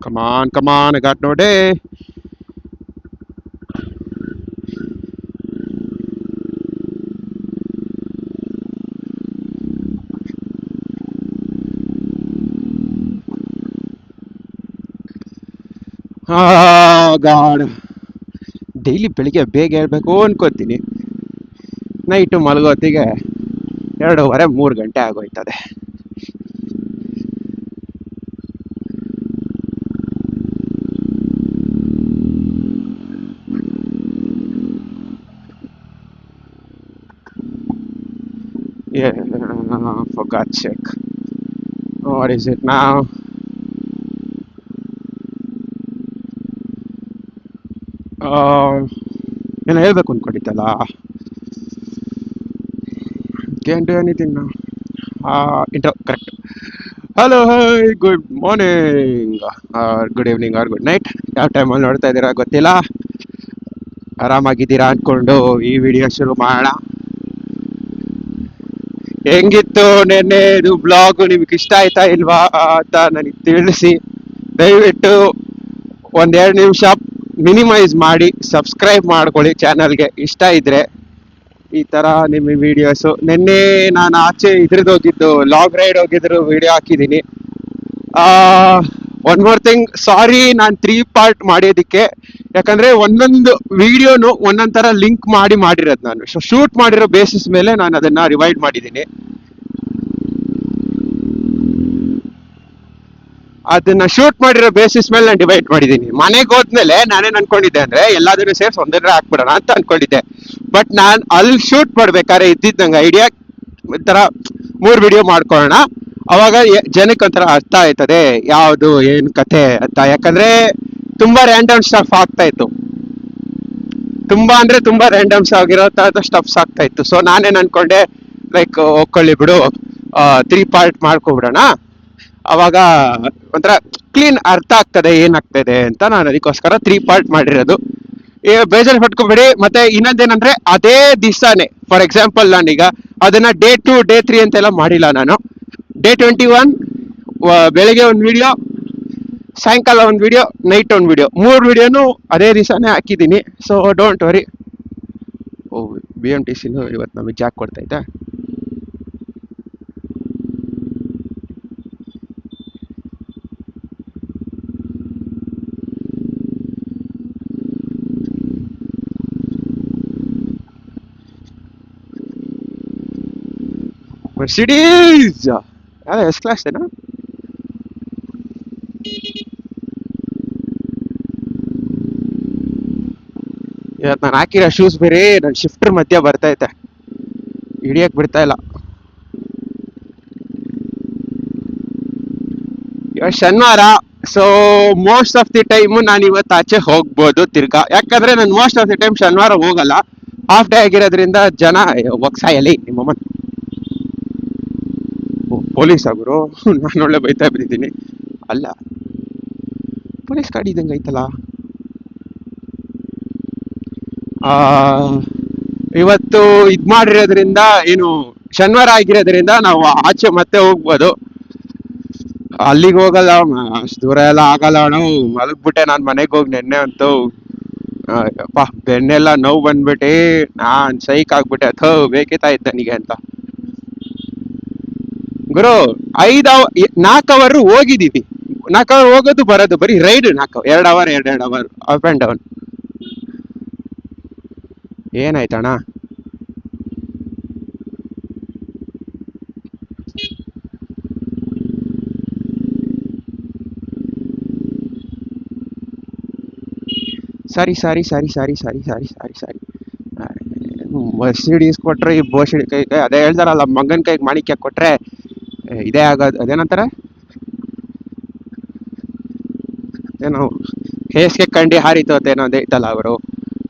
Come on, I got no day. God daily ಬೆಳಿಗ್ಗೆ ಬೇಗ ಹೇಳ್ಬೇಕು ಅನ್ಕೋತೀನಿ. ನೈಟು ಮಲಗೋತ್ತಿಗೆ 2:30 3 ಗಂಟೆ ಆಗೋಯ್ತದೆ. Yeah, for God's sake. What is it now? ಏನೋ ಹೇಳ್ಬೇಕು ಅನ್ಕೊಂಡಿದ್ದಲ್ಲ. Can't do anything now. Intro, correct. Hello, hi, good morning, good evening or good night. ಯಾವ ಟೈಮಲ್ಲಿ ನೋಡ್ತಾ ಇದ್ದೀರಾ ಗೊತ್ತಿಲ್ಲ. ಆರಾಮಾಗಿದ್ದೀರಾ ಅನ್ಕೊಂಡು ಈ ವಿಡಿಯೋ ಶುರು ಮಾಡೋಣ. ಹೆಂಗಿತ್ತು ನೆನ್ನೆದು ಬ್ಲಾಗ್, ನಿಮ್ಗೆ ಇಷ್ಟ ಆಯ್ತಾ ಇಲ್ವಾ ಅಂತ ನನಗೆ ತಿಳಿಸಿ. ದಯವಿಟ್ಟು 1-2 ನಿಮಿಷ ಮಿನಿಮೈಸ್ ಮಾಡಿ ಸಬ್ಸ್ಕ್ರೈಬ್ ಮಾಡ್ಕೊಳ್ಳಿ ಚಾನಲ್ಗೆ ಇಷ್ಟ ಇದ್ರೆ. ಈ ತರ ನಿಮ್ಮ ವಿಡಿಯೋಸು ನಿನ್ನೆ ನಾನು ಆಚೆ ಇದ್ರದ್ದು ಹೋಗಿದ್ದು, ಲಾಗ್ ರೈಡ್ ಹೋಗಿದ್ರು ವಿಡಿಯೋ ಹಾಕಿದ್ದೀನಿ. ಒನ್ ಮೋರ್ ಥಿಂಗ್, ಸಾರಿ ನಾನು 3 ಪಾರ್ಟ್ ಮಾಡೋದಕ್ಕೆ. ಯಾಕಂದ್ರೆ ಒಂದೊಂದು ವಿಡಿಯೋನು ಒಂದೊಂದ್ ತರ ಲಿಂಕ್ ಮಾಡಿರೋದು ನಾನು. ಸೊ ಶೂಟ್ ಮಾಡಿರೋ ಬೇಸಿಸ್ ಮೇಲೆ ನಾನು ಅದನ್ನ ರಿವೈಡ್ ಮಾಡಿದ್ದೀನಿ. ಅದನ್ನ ಶೂಟ್ ಮಾಡಿರೋ ಬೇಸಿಸ್ ಮೇಲೆ ನಾನು ಡಿವೈಡ್ ಮಾಡಿದ್ದೀನಿ. ಮನೆಗೆ ಹೋದ್ಮೇಲೆ ನಾನೇನ್ ಅನ್ಕೊಂಡಿದ್ದೆ ಅಂದ್ರೆ ಎಲ್ಲಾದ್ರೂ ಸೇರ್ಸ್ ಒಂದರ ಹಾಕ್ಬಿಡೋಣ ಅಂತ ಅನ್ಕೊಂಡಿದ್ದೆ. ಬಟ್ ನಾನ್ ಅಲ್ಲಿ ಶೂಟ್ ಮಾಡ್ಬೇಕಾದ್ರೆ ಇದ್ದಿದ್ದಂಗೆ ಐಡಿಯಾ ಈ ತರ 3 ವಿಡಿಯೋ ಮಾಡ್ಕೊಳ್ಳೋಣ. ಅವಾಗ ಜನಕ್ಕೆ ಒಂಥರ ಅರ್ಥ ಆಯ್ತದೆ ಯಾವ್ದು ಏನ್ ಕಥೆ ಅಂತ. ಯಾಕಂದ್ರೆ ತುಂಬಾ ರ್ಯಾಂಡಮ್ ಸ್ಟಫ್ ಆಗ್ತಾ ಇತ್ತು. ತುಂಬಾ ಅಂದ್ರೆ ತುಂಬಾ ರ್ಯಾಂಡಮ್ಸ್ ಆಗಿರೋ ಸ್ಟಫ್ಸ್ ಆಗ್ತಾ ಇತ್ತು. ಸೊ ನಾನೇನ್ ಅನ್ಕೊಂಡೆ, ಲೈಕ್ ಒಕ್ಕೊಳ್ಳಿ ಬಿಡು, 3 ಪಾರ್ಟ್ ಮಾಡ್ಕೊಬಿಡೋಣ. ಅವಾಗ ಒಂಥರ ಕ್ಲೀನ್ ಅರ್ಥ ಆಗ್ತದೆ ಏನಾಗ್ತದೆ ಅಂತ ನಾನು ಅದಕ್ಕೋಸ್ಕರ 3 ಪಾರ್ಟ್ ಮಾಡಿರೋದು. ಬೇಜಾರು ಪಟ್ಕೋಬೇಡಿ. ಮತ್ತೆ ಇನ್ನೊಂದೇನಂದ್ರೆ ಅದೇ ದಿವಸನೇ, ಫಾರ್ ಎಕ್ಸಾಂಪಲ್ ನಾನೀಗ ಅದನ್ನ ಡೇ 2 ಡೇ 3 ಅಂತೆಲ್ಲ ಮಾಡಿಲ್ಲ ನಾನು. ಡೇ 21 ಬೆಳಿಗ್ಗೆ ಒಂದು ವಿಡಿಯೋ, ಸಾಯಂಕಾಲ ಒಂದು ವಿಡಿಯೋ, ನೈಟ್ ಒಂದು ವಿಡಿಯೋ, 3 ವಿಡಿಯೋನು ಅದೇ ದಿವಸನೇ ಹಾಕಿದ್ದೀನಿ. So don't worry. ಓ, BMTCನೂ ಇವತ್ತು ನಮಗೆ ಜಾಕ್ ಕೊಡ್ತೈತೆ. ಮರ್ಸಿಡೀಸ್ ಅದೇ ಎಸ್ ಕ್ಲಾಸ್ ಏನಾ. ಇವತ್ತು ನಾನು ಹಾಕಿರೋ ಶೂಸ್ ಬೇರೆ ನನ್ನ ಶಿಫ್ಟರ್ ಮಧ್ಯ ಬರ್ತೈತೆ, ಹಿಡಿಯಕ್ ಬಿಡ್ತಾ ಇಲ್ಲ. ಇವತ್ತು ಶನಿವಾರ, so most of the time ನಾನು ಇವತ್ತು ಆಚೆ ಹೋಗ್ಬೋದು ತಿರ್ಗಾ. ಯಾಕಂದ್ರೆ ನಾನು ಮೋಸ್ಟ್ ಆಫ್ ದಿ ಟೈಮ್ ಶನಿವಾರ ಹೋಗಲ್ಲ, ಹಾಫ್ ಡೇ ಆಗಿರೋದ್ರಿಂದ ಜನ ಒಕ್ಸಾಯಲ್ಲಿ ನಿಮ್ಮಮ್ಮ ಪೊಲೀಸ್ ಅವರು ನಾನು ಒಳ್ಳೆ ಬೈತಾ ಬಿದ್ದೀನಿ. ಅಲ್ಲ, ಪೊಲೀಸ್ ಗಾಡಿ ಇದ್ದಂಗೆ ಐತಲ್ಲ. ಇವತ್ತು ಇದ್ ಮಾಡಿರೋದ್ರಿಂದ, ಏನು ಶನಿವಾರ ಆಗಿರೋದ್ರಿಂದ ನಾವು ಆಚೆ ಮತ್ತೆ ಹೋಗ್ಬೋದು. ಅಲ್ಲಿಗೆ ಹೋಗಲ್ಲ, ಅಷ್ಟು ದೂರ ಎಲ್ಲ ಆಗಲ್ಲ ಅಣ್ಣ. ಮಲಗ್ಬಿಟ್ಟೆ ನಾನು ಮನೆಗೆ ಹೋಗಿ. ನೆನ್ನೆ ಅಂತೂ ಅಪ್ಪ ಬೆನ್ನೆಲ್ಲ ನೋವು ಬಂದ್ಬಿಟ್ಟು ನಾನ್ ಸೈಕ್ ಆಗ್ಬಿಟ್ಟೆ. ಬೇಕಿತ್ತಾ ಇದ್ದ ನನಗೆ ಅಂತ. ಗುರು 4 ಅವರ್ ಹೋಗಿದೀವಿ. 4 ಅವರ್ ಹೋಗೋದು ಬರೋದು, ಬರೀ ride 2 hour 2 hour up and down. ಏನಾಯ್ತಣ್ಣ? Sorry sorry sorry sorry sorry sorry sorry sorry Mercedes ಕೊಟ್ರೆ ಈ ಬೋಸಿಡಿ ಕೈ ಅದೇ ಹೇಳ್ತಾರಲ್ಲ, ಮಂಗನ್ ಕೈಗೆ ಮಾಣಿಕ್ಯ ಕೊಟ್ರೆ ಇದೇ ಆಗೋದು. ಅದೇನಂತಾರೆ, ಏನೋ ಹೇಸ್ಗೆ ಕಂಡಿ ಹಾರಿತೋತೇನೋ ಅದೇ ಐತಲ್ಲ ಅವರು.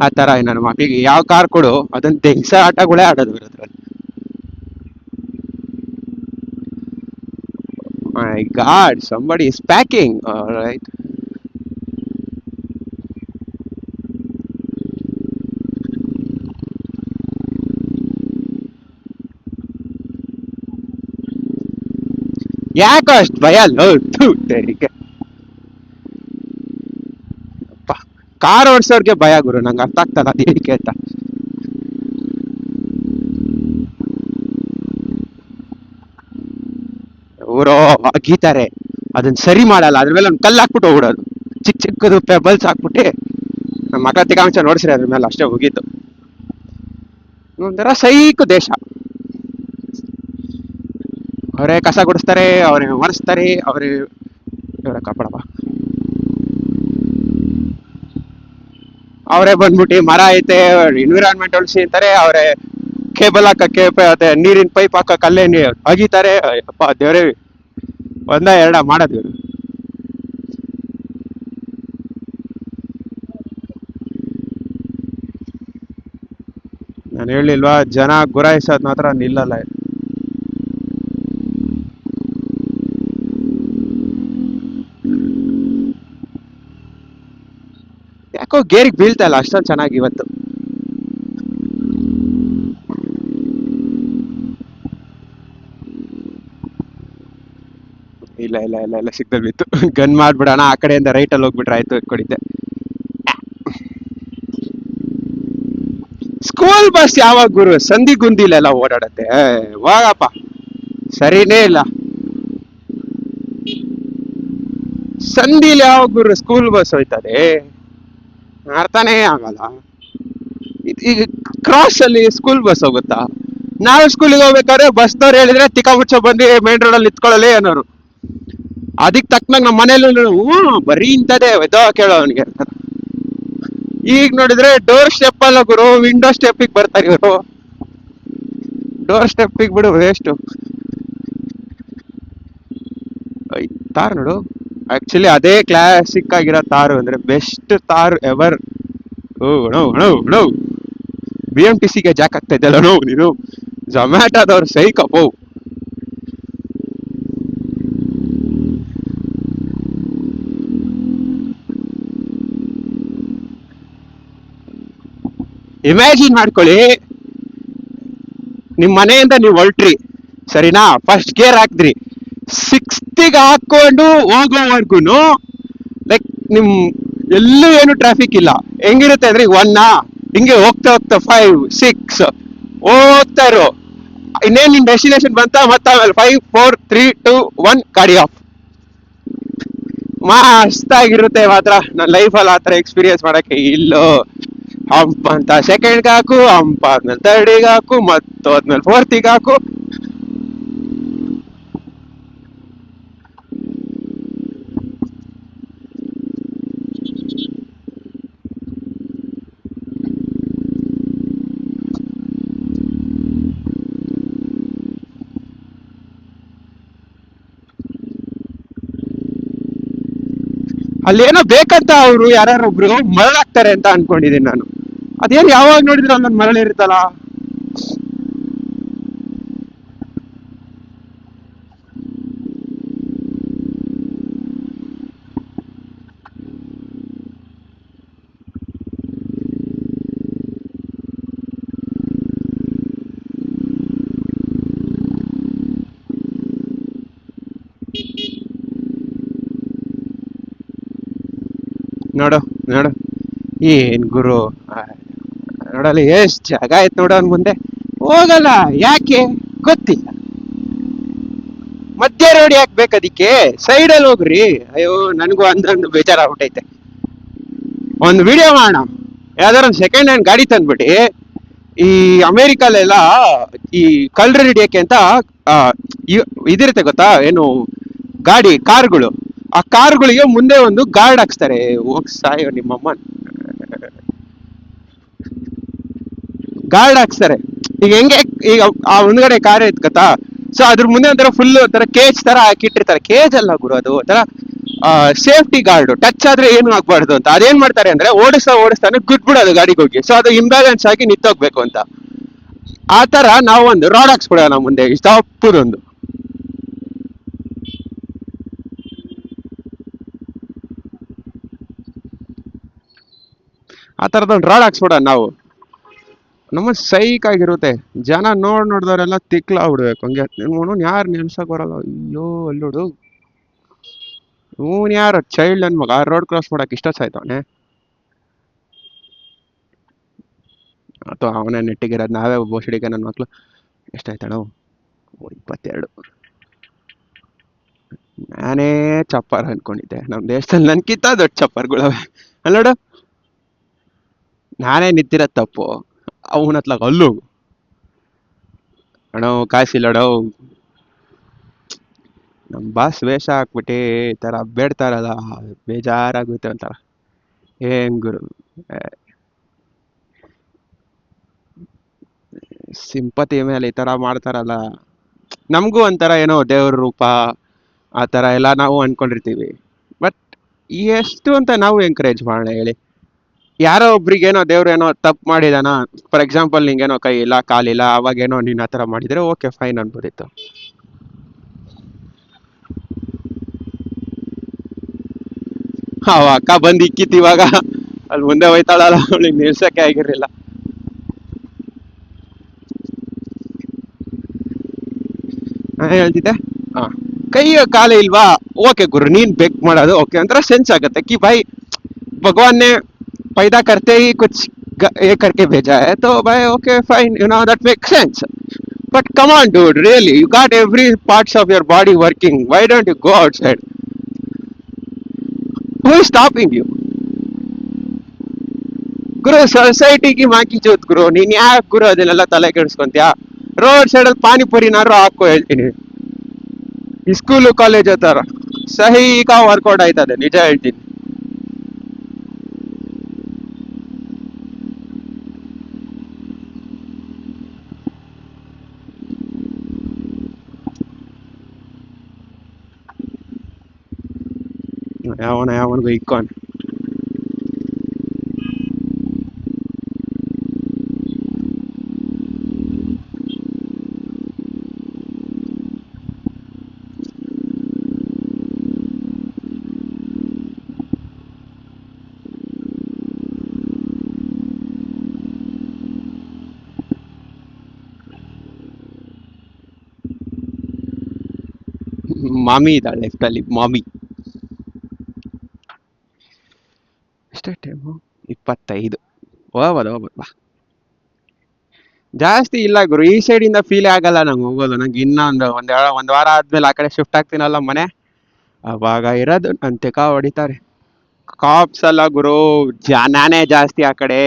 ಆ ತರ ನನ್ನ ಮಕ್ಳಿಗೆ ಯಾವ ಕಾರ್ ಕೊಡು ಅದನ್ನ ತೆಗ್ಸ ಆಟಗಳೇ ಆಡೋದು ಇರೋದ್ರಲ್ಲಿ. ಮೈ god, somebody is packing. All right. ಯಾಕೋ ಅಷ್ಟು ಭಯ ಲೋ ತೆರಿಗೆ. ಕಾರ್ ಓಡಿಸೋರ್ಗೆ ಭಯ ಗುರು, ನಂಗೆ ಅರ್ಥ ಆಗ್ತಲ್ಲ ಅದಕ್ಕೆ ಅಂತ. ಅವರು ಅಗೀತಾರೆ, ಅದನ್ನ ಸರಿ ಮಾಡಲ್ಲ, ಅದ್ರ ಮೇಲೆ ಒಂದು ಕಲ್ಲು ಹಾಕ್ಬಿಟ್ಟು ಹೋಗ್ಬಿಡೋದು, ಚಿಕ್ಕ ಚಿಕ್ಕದು ಪೆಬಲ್ಸ್ ಹಾಕ್ಬಿಟ್ಟು. ನಮ್ಮ ಮಗ ತಿಗಾಂಶ ನೋಡ್ಸ್ರಿ ಅದ್ರ ಮೇಲೆ, ಅಷ್ಟೇ ಹೋಗಿದ್ದು. ಒಂಥರ ಸೈಕು ದೇಶ. ಅವರೇ ಕಸ ಗುಡಿಸ್ತಾರೆ, ಅವರೇ ಒರೆಸ್ತಾರೆ, ಅವರೇ ಇವರ ಕಾಪಾಡಪ್ಪ, ಅವರೇ ಬಂದ್ಬಿಟ್ಟು ಮರ ಐತೆ ಎನ್ವಿರಾನ್ಮೆಂಟ್ ಉಳಿಸಿ ಅಂತಾರೆ, ಅವರೇ ಕೇಬಲ್ ಹಾಕಕ್ಕೆ ಅದೇ ನೀರಿನ ಪೈಪ್ ಹಾಕಕ್ಕೆ ಅಲ್ಲೇ ಅಗಿತಾರೆ. ಅಪ್ಪ ದೇವ್ರೇ, ಒಂದ ಎರಡ ಮಾಡೋದು ಇವ್ರು. ನಾನು ಹೇಳಿಲ್ವಾ, ಜನ ಗುರಾಯಿಸೋದ್ ಮಾತ್ರ ನಿಲ್ಲಲ್ಲ. ಯಾಕೋ ಗೇರಿಗೆ ಬೀಳ್ತಾ ಇಲ್ಲ ಅಷ್ಟೊಂದು ಚೆನ್ನಾಗಿ ಇವತ್ತು. ಇಲ್ಲ ಇಲ್ಲ ಇಲ್ಲ ಇಲ್ಲ, ಸಿಗ್ನಲ್ ಬಿತ್ತು. ಗನ್ ಮಾಡ್ಬಿಡೋಣ, ಆ ಕಡೆಯಿಂದ ರೈಟ್ ಅಲ್ಲಿ ಹೋಗ್ಬಿಟ್ರೆ ಆಯ್ತು ಕೊಡಿದ್ದೆ. ಸ್ಕೂಲ್ ಬಸ್ ಯಾವಾಗ ಗುರು ಸಂಧಿ ಗುಂದಿಲೆಲ್ಲ ಓಡಾಡತ್ತೆ, ಹೋಗಪ್ಪ, ಸರಿನೇ ಇಲ್ಲ. ಸಂಧಿಲಿ ಯಾವ ಗುರು ಸ್ಕೂಲ್ ಬಸ್ ಹೋಯ್ತದೆ, ಅರ್ಥನೇ ಆಗಲ್ಲ. ಈಗ ಕ್ರಾಸ್ ಅಲ್ಲಿ ಸ್ಕೂಲ್ ಬಸ್ ಹೋಗುತ್ತಾ? ನಾವು ಸ್ಕೂಲಿಗೆ ಹೋಗ್ಬೇಕಾದ್ರೆ ಬಸ್ನವ್ರು ಹೇಳಿದ್ರೆ ತಿಕ್ಕ ಮುಚ್ಚ ಬಂದು ಮೇನ್ ರೋಡ್ ಅಲ್ಲಿ ನಿಂತ್ಕೊಳ್ಳಲಿ ಅನ್ನೋರು. ಅದಕ್ಕೆ ತಕ್ಕನಾಗ ನಮ್ಮ ಮನೇಲಿ ಬರೀ ಇಂಥದೇ ಎದೋ ಕೇಳೋ ಅವನಿಗೆ. ಈಗ ನೋಡಿದ್ರೆ ಡೋರ್ ಸ್ಟೆಪ್ ಅಲ್ಲ ಗುರು, ವಿಂಡೋ ಸ್ಟೆಪ್ಪಿಗೆ ಬರ್ತಾರೆ ಇವರು. ಡೋರ್ ಸ್ಟೆಪ್ಪಿಗೆ ಬಿಡು ವೇಸ್ಟ್. ತಾರ್ ನೋಡು, ಆಕ್ಚುಲಿ ಅದೇ ಕ್ಲಾಸಿಕ್ ಆಗಿರೋ ತಾರು, ಅಂದ್ರೆ best tar ever. Oh no no no, BMTCಗೆ ಜಾಕ್ ಆಗ್ತಾ ಇದ್ದಲ್ಲ ನೋ ನೀನು, ಝೊಮ್ಯಾಟೋದವ್ರು ಸೈಕಪ್ಪೋ. ಇಮ್ಯಾಜಿನ್ ಮಾಡ್ಕೊಳ್ಳಿ, ನಿಮ್ ಮನೆಯಿಂದ ನೀವು ಹೊಲ್ಟ್ರಿ ಸರಿನಾ, ಫಸ್ಟ್ ಗೇರ್ ಹಾಕ್ದ್ರಿ, 6th ಹಾಕೊಂಡು ಹೋಗೋವರ್ಗುನು ಲೈಕ್ ನಿಮ್ ಎಲ್ಲೂ ಏನು ಟ್ರಾಫಿಕ್ ಇಲ್ಲ. ಹೆಂಗಿರುತ್ತೆ ಅಂದ್ರೆ ಈಗ 1 ಹಿಂಗೆ ಹೋಗ್ತಾ ಹೋಗ್ತಾ 5 6 ಹೋಗ್ತಾ ಇರೋ, ಇನ್ನೇನ್ ನಿನ್ ಡೆಸ್ಟಿನೇಷನ್ ಬಂತ, ಮತ್ತ ಆಮೇಲೆ 5 4 3 2 1 ಗಾಡಿ ಆಫ್. ಮಸ್ತಾಗಿರುತ್ತೆ ಮಾತ್ರ. ನನ್ನ ಲೈಫಲ್ಲಿ ಆತರ ಎಕ್ಸ್ಪೀರಿಯನ್ಸ್ ಮಾಡಕ್ಕೆ ಇಲ್ಲೋ. ಹಂಪ್ ಅಂತ ಸೆಕೆಂಡ್ಗೆ ಹಾಕು, ಹಂಪ್ ಆದ್ಮೇಲೆ ಥರ್ಡಿಗೆ ಹಾಕು, ಮತ್ತು ಆದ್ಮೇಲೆ ಫೋರ್ತಿಗೆ ಹಾಕು. ಅಲ್ಲೇನೋ ಬೇಕಂತ ಅವರು ಯಾರೊಬ್ರು ಮರಳಾಗ್ತಾರೆ ಅಂತ ಅನ್ಕೊಂಡಿದ್ದೀನಿ ನಾನು. ಅದೇನು ಯಾವಾಗ ನೋಡಿದ್ರು ಅಲ್ಲೊಂದು ಮರಳಿರುತ್ತಲ್ಲ. ನೋಡು ನೋಡು, ಏನ್ ಗುರು, ನೋಡಲ್ಲ ಎಷ್ಟ್ ಜಾಗ ಆಯ್ತು ನೋಡು ಅವ್ನ್ ಮುಂದೆ. ಹೋಗಲ್ಲ, ಯಾಕೆ ಗೊತ್ತಿಲ್ಲ. ಮಧ್ಯ ರೋಡ್ ಯಾಕೆ ಬೇಕದಕ್ಕೆ, ಸೈಡಲ್ಲಿ ಹೋಗ್ರಿ. ಅಯ್ಯೋ, ನನಗೂ ಅಂದಂದು ಬೇಜಾರಾಗ್ಬಿಟ್ಟೈತೆ. ಒಂದು ವಿಡಿಯೋ ಮಾಡೋಣ, ಯಾವ್ದಾರ ಒಂದು ಸೆಕೆಂಡ್ ಹ್ಯಾಂಡ್ ಗಾಡಿ ತಂದ್ಬಿಟ್ಟು, ಈ ಅಮೆರಿಕಲ್ಲೆಲ್ಲ ಈ ಕಳ್ಳರು ಹಿಡಿಯಕ್ಕೆ ಅಂತ ಇದಿರುತ್ತೆ ಗೊತ್ತಾ, ಏನು ಗಾಡಿ ಕಾರ್ಗಳು, ಆ ಕಾರ್ಗಳಿಗೆ ಮುಂದೆ ಒಂದು ಗಾರ್ಡ್ ಹಾಕ್ಸ್ತಾರೆ. ಹೋಗ್ ಸಾಯೋ ನಿಮ್ಮಮ್ಮ, ಗಾರ್ಡ್ ಹಾಕ್ಸ್ತಾರೆ. ಈಗ ಹೆಂಗೆ, ಈಗ ಆ ಮುಂದ್ಗಡೆ ಕಾರ್ ಇತ್ಕತ್ತಾ, ಸೊ ಅದ್ರ ಮುಂದೆ ಒಂಥರ ಫುಲ್ ಒಂಥರ ಕೇಜ್ ತರ ಹಾಕಿಟ್ಟಿರ್ತಾರೆ. ಕೇಜ್ ಅಲ್ಲ ಗುರು, ಅದು ಒಂಥರ ಸೇಫ್ಟಿ ಗಾರ್ಡ್, ಟಚ್ ಆದ್ರೆ ಏನು ಆಗ್ಬಾರ್ದು ಅಂತ. ಅದೇನ್ ಮಾಡ್ತಾರೆ ಅಂದ್ರೆ ಓಡಿಸ್ತಾನೆ ಗುದ್ಬಿಡೋದು ಗಾಡಿಗೆ ಹೋಗಿ, ಸೊ ಅದು ಇಂಬ್ಯಾಲೆನ್ಸ್ ಆಗಿ ನಿಂತೋಗ್ಬೇಕು ಅಂತ. ಆತರ ನಾವು ಒಂದು ರಾಡ್ ಹಾಕ್ಸ್ಬಿಡೋಣ ಮುಂದೆ, ತಪ್ಪದೊಂದು ಆ ತರದೊಂದು ರಾಡ್ ಹಾಕ್ಸ್ಬಿಡೋಣ ನಾವು. ನಮ್ಮ ಸೈಕ್ ಆಗಿರುತ್ತೆ, ಜನ ನೋಡ್ದವ್ರೆಲ್ಲ ತಿಕ್ಲಾಗ್ಬಿಡ್ಬೇಕು ಹಂಗೆ. ನೋಡು ಯಾರು ನೆನ್ಸಕ್ ಬರಲ್ಲ. ಅಯ್ಯೋ ಅಲ್ಲೋಡು, ಇವನ್ ಯಾರು ಚೈಲ್ಡ್ ನನ್ ಮಗ ರೋಡ್ ಕ್ರಾಸ್ ಮಾಡಕ್ ಇಷ್ಟ ಸಾಯ್ತವನೆ. ಅಥವಾ ಅವನೇ ನೆಟ್ಟಿಗಿರೋದು, ನಾವೇ ಬೋಸಡಿಗೆ ನನ್ನ ಮಕ್ಳು. ಎಷ್ಟಾಯ್ತಣ್ಣ? 22. ನಾನೇ ಚಪ್ಪರ್ ಅನ್ಕೊಂಡಿದ್ದೆ, ನಮ್ಮ ದೇಶದಲ್ಲಿ ನನ್ಕಿಂತ ದೊಡ್ಡ ಚಪ್ಪರ್ಗಳವೆ ಅಲ್ಲೋಡು. ನಾನೇ ನಿಂತಿರೋದು ತಪ್ಪು, ಅವನ ಹತ್ಲಾಗ ಅಲ್ಲೋಗು ಅಣ್ಣ, ಕಾಸಿಲ್ಲಡೋ. ನಮ್ಮ ಬಾಸ್ ವೇಷ ಹಾಕ್ಬಿಟ್ಟು ಈ ಥರ ಬೇಡ್ತಾರಲ್ಲ, ಬೇಜಾರಾಗುತ್ತೆ ಒಂಥರ. ಏನ್ ಗುರು, ಸಿಂಪತಿ ಮೇಲೆ ಈ ಥರ ಮಾಡ್ತಾರಲ್ಲ. ನಮಗೂ ಒಂಥರ ಏನೋ ದೇವ್ರ ರೂಪ ಆ ಥರ ಎಲ್ಲ ನಾವು ಅನ್ಕೊಂಡಿರ್ತೀವಿ. ಬಟ್ ಎಷ್ಟು ಅಂತ ನಾವು ಎಂಕರೇಜ್ ಮಾಡೋಣ ಹೇಳಿ? ಯಾರೋ ಒಬ್ರಿಗೇನೋ ದೇವ್ರೇನೋ ತಪ್ಪು ಮಾಡಿದಾನ, ಫಾರ್ ಎಕ್ಸಾಂಪಲ್ ನಿಂಗೇನೋ ಕೈ ಇಲ್ಲ ಕಾಲಿಲ್ಲ, ಅವಾಗೇನೋ ನೀನು ಆ ಥರ ಮಾಡಿದರೆ ಓಕೆ ಫೈನ್ ಅನ್ಬೋದಿತ್ತು. ಅಕ್ಕ ಬಂದು ಇಕ್ಕಿತ್ತು ಇವಾಗ, ಅಲ್ಲಿ ಮುಂದೆ ಹೋಯ್ತಾಳಲ್ಲ, ಅವಳಿಗೆ ನಿಲ್ಸಕ್ಕೆ ಆಗಿರ್ಲಿಲ್ಲ. ಹೇಳ್ತಿದ್ದೆ, ಹಾ, ಕೈಯ ಕಾಲ ಇಲ್ವಾ, ಓಕೆ ಗುರು ನೀನ್ ಬೆಕ್ ಮಾಡೋದು ಓಕೆ ಒಂಥರ ಸೆನ್ಸ್ ಆಗುತ್ತೆ कि भाई भगवान ने पैदा करते ही कुछ ये करके भेजा है, तो भाई okay fine, you know that make sense. But come on dude, really, you got every parts of your body working, why don't you go outside? Who is stopping you? ಗುರು ಸೊಸೈಟಿಗೆ ಮಾಕಿ ಚೋತ್ ಗುರು, ನೀನ್ ಯಾಕೆ ಗುರು ಅದನ್ನೆಲ್ಲ ತಲೆ ಕೆಡಿಸ್ಕೊಂತ್ಯಾ? ರೋಡ್ ಸೈಡ್ ಅಲ್ಲಿ ಪಾನಿಪುರಿನಾರು ಹಾಕೋ ಹೇಳ್ತೀನಿ. ಈ school college ಹತ್ತಾರ ಸಹಿಗ workout ಆಯ್ತದೆ, ನಿಜ ಹೇಳ್ತೀನಿ. ಯಾವನಿಗೂ ಇಕ್ಕೋನ್. ಮಾಮಿ ಇದ್ದಾಳೆ ಲೆಫ್ಟ್ ಅಲ್ಲಿ, ಮಾಮಿ. ಎಷ್ಟೇ ಟೈಮು? 25. ಹೋಗ್ಬೋದು ಬಾ. ಜಾಸ್ತಿ ಇಲ್ಲ ಗುರು, ಈ ಸೈಡ್ ಇಂದ ಫೀಲ್ ಆಗಲ್ಲ ನಂಗೆ ಹೋಗೋದು. ನಂಗೆ ಇನ್ನೊಂದು ಒಂದ್ ವಾರ ಆದ್ಮೇಲೆ ಆ ಕಡೆ ಶಿಫ್ಟ್ ಆಗ್ತೀನಲ್ಲ ಮನೆ, ಅವಾಗ ಇರೋದು ಅಂತೆಕ ಹೊಡಿತಾರೆ. ಕಾಪ್ಸ್ ಅಲ್ಲ ಗುರು, ಜನನೇ ಜಾಸ್ತಿ ಆ ಕಡೆ.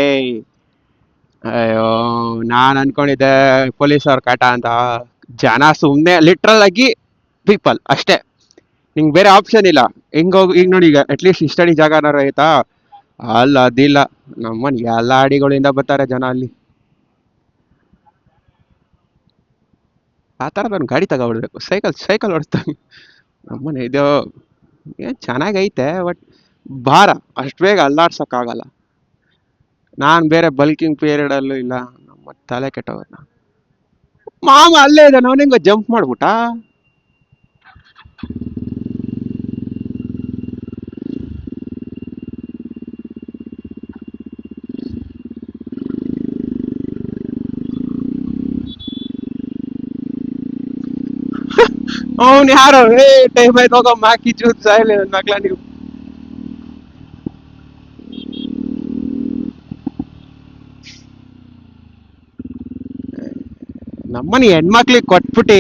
ಅಯ್ಯೋ, ನಾನ್ ಅನ್ಕೊಂಡಿದ್ದೆ ಪೊಲೀಸ್ ಅವ್ರ ಕಾಟ ಅಂತ. ಜನ ಸುಮ್ನೆ ಲಿಟ್ರಲ್ ಆಗಿ ಪೀಪಲ್ ಅಷ್ಟೇ, ನಿಂಗೆ ಬೇರೆ ಆಪ್ಷನ್ ಇಲ್ಲ. ಹಿಂಗೋಗಿ ಈಗ ನೋಡಿ, ಈಗ ಅಟ್ಲೀಸ್ಟ್ ಇಷ್ಟಡಿ ಜಾಗನಾರ ಆಯ್ತಾ, ಅಲ್ಲ ಅದಿಲ್ಲ. ನಮ್ಮನ್ ಎಲ್ಲ ಅಡಿಗಳಿಂದ ಬರ್ತಾರೆ ಜನ ಅಲ್ಲಿ. ಆ ಥರದ ಒಂದು ಗಾಡಿ ತಗೊಬಿಡ್ಬೇಕು, ಸೈಕಲ್ ಓಡಿಸ್ತಾನೆ ನಮ್ಮನೆ. ಇದು ಏನ್ ಚೆನ್ನಾಗೈತೆ, ಬಟ್ ಭಾರ ಅಷ್ಟು ಬೇಗ ಅಲ್ಲಾಡ್ಸೋಕ್ಕಾಗಲ್ಲ. ನಾನು ಬೇರೆ ಬಲ್ಕಿಂಗ್ ಪೀರಿಯಡ್ ಅಲ್ಲೂ ಇಲ್ಲ, ನಮ್ಮ ತಲೆ ಕೆಟ್ಟೋಗ. ಮಾಮ ಅಲ್ಲೇ ಇದೆ, ಅವನ ಹೆಂಗ ಜಂಪ್ ಮಾಡ್ಬಿಟ್ಟ. ಅವನ್ ಯಾರೋ ಟೈಮ್ ಆಯ್ತು ಹೋಗೋ ಮಾಕಿ ಚೂತ್ ಸಾಯ್ಲಿ ನನ್ನ ಮಕ್ಳ ನೀವು. ನಮ್ಮನಿ ಹೆಣ್ಮಕ್ಳಿಗೆ ಕೊಟ್ಬಿಟ್ಟಿ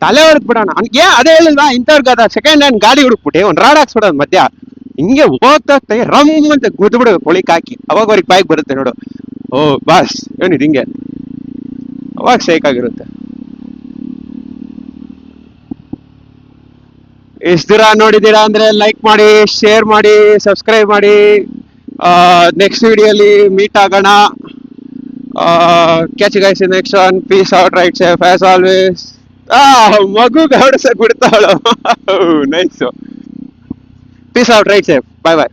ತಲೆ ಹೊಡೆದ್ ಬಿಡೋಣ. ಅವ್ನಿಗೆ ಅದೇ ಹೇಳಿಲ್ವಾ, ಇಂಥವ್ರಿಗದ ಸೆಕೆಂಡ್ ಹ್ಯಾಂಡ್ ಗಾಡಿ ಹುಡುಕ್ಬಿಟ್ಟು ಒಂದ್ ರಾಡ್ ಹಾಕ್ಸ್ಬಿಡೋದು ಮಧ್ಯ, ಹಿಂಗೆ ಹೋಗ್ತಾ ರಮ್ ಅಂತ ಗುದ್ದು ಬಿಡೋದು ಕೊಳಿಕ್ ಹಾಕಿ. ಅವಾಗ ಅವ್ರಿಗೆ ಬೈಕ್ ಬರುತ್ತೆ ನೋಡು, ಓ ಬಾಸ್ ಏನಿದ್ ಹಿಂಗೆ, ಅವಾಗ ಸೇಕ್ ಆಗಿರುತ್ತೆ. ಇಷ್ಟ ದೂರ ನೋಡಿದ್ದೀರಾ ಅಂದ್ರೆ ಲೈಕ್ ಮಾಡಿ, ಶೇರ್ ಮಾಡಿ, ಸಬ್ಸ್ಕ್ರೈಬ್ ಮಾಡಿ. ನೆಕ್ಸ್ಟ್ ವಿಡಿಯೋಲಿ ಮೀಟ್ ಆಗೋಣ. Catch you guys in next one. Peace out, ride safe as always. ಮಗುಗೆ ಹೊಡ್ಸಕ್ ಬಿಡ್ತಾವಳು. Nice. Peace out, ride safe, bye ಬಾಯ್.